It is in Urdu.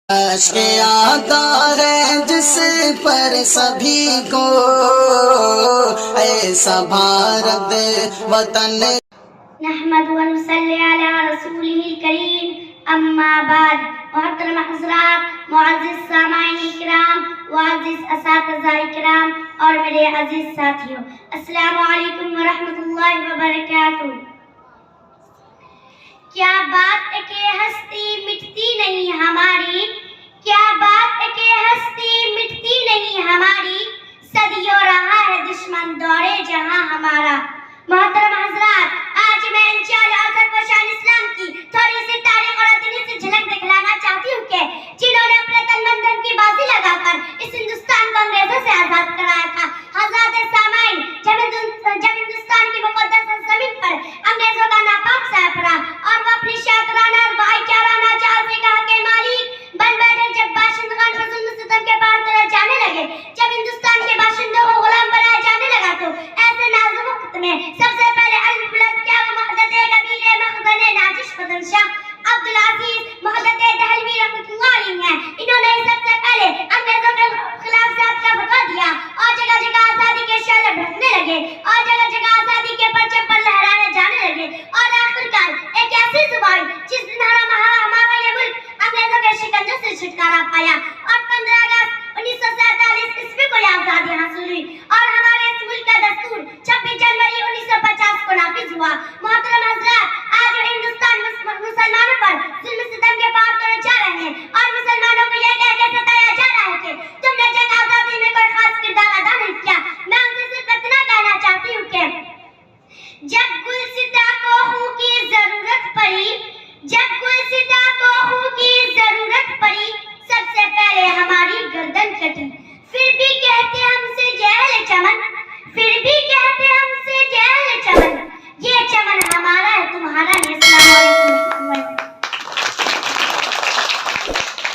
عشق آقا ہے جس پر سبھی کو ایسا بھارت وطن نحمد و نصلی علی رسولہ الکریم اما بعد محترم حضرات، معزز سامعین اکرام، معزز اساتذہ اکرام اور میرے عزیز ساتھیوں، السلام علیکم ورحمۃ اللہ وبرکاتہ۔ کیا بات ہے کہ ہستی مٹتی نہیں ہماری، کیا بات ہے کہ ہستی مٹتی نہیں ہماری، صدیوں رہا ہے دشمن دورے جہاں ہمارا۔ محترم حضرات، آج میں انشاءاللہ اثر فشان اسلام کی تھوڑی سی تاریخ اور ادبی سے جھلک دکھلانا چاہتی ہوں کہ جنہوں نے اپنے تن من دھن کی بازی لگا کر اس ہندوستان کو انگریزوں سے آزاد کرایا تھا۔ حضرات سامعین، جب ہندوستان کی مقدس زمین پر انگریزوں کا ناپاک سایہ پڑا اور وہ اپنی شاطرانہ اور بھائی چارانہ چال سے کہا کہ مالک بن بیٹھے، جب باشندگان پر ظلم ستم کے پہاڑ تلے جانے لگے، جب ہندوستان کے باشندوں کو غلام بنایا جانے لگا، تو ایسے نازک وقت میں سب سے پہلے علم بلند کیا وہ محدث کبیر مخزن ناجش بدن شاہ عبدالعزیز محدث دہلوی رحمۃ اللہ علیہ ہیں۔ انہوں نے سب سے پہلے انگریزوں کے خلاف ذات کا فتویٰ دیا اور جگہ جگہ آزادی کے شعلے بھڑکنے لگے اور جگہ جگہ آزادی کے پرچم پر لہرانے جانے لگے اور آخرکار ایک ایسی زبان جس دن ہمارا یہ ملک انگریزوں کے شکنجے سے چھٹکارا پایا اور 15 اگست 1947 عیسوی کو یہ آزادی حاصل ہوئی اور ہمارے اس ملک کا دستور 26 جنوری 1950 کو نافذ ہوا۔ محترم حضرات، آج ہندوستان مسلمانوں پر ظلم ستم کے پہاڑ توڑے جا رہے ہیں اور